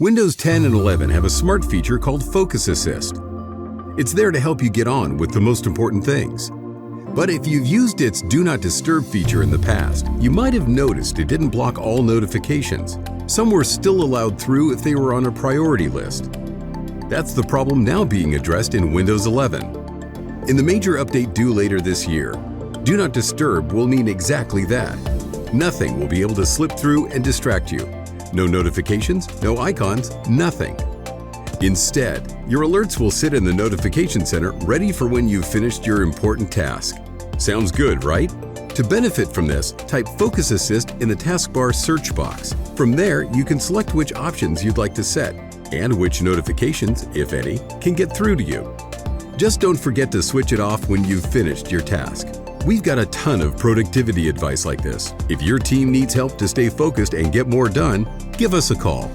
Windows 10 and 11 have a smart feature called Focus Assist. It's there to help you get on with the most important things. But if you've used its Do Not Disturb feature in the past, you might have noticed it didn't block all notifications. Some were still allowed through if they were on a priority list. That's the problem now being addressed in Windows 11. In the major update due later this year, Do Not Disturb will mean exactly that. Nothing will be able to slip through and distract you. No notifications, no icons, nothing. Instead, your alerts will sit in the notification center ready for when you've finished your important task. Sounds good, right? To benefit from this, type Focus Assist in the taskbar search box. From there, you can select which options you'd like to set and which notifications, if any, can get through to you. Just don't forget to switch it off when you've finished your task. We've got a ton of productivity advice like this. If your team needs help to stay focused and get more done, give us a call.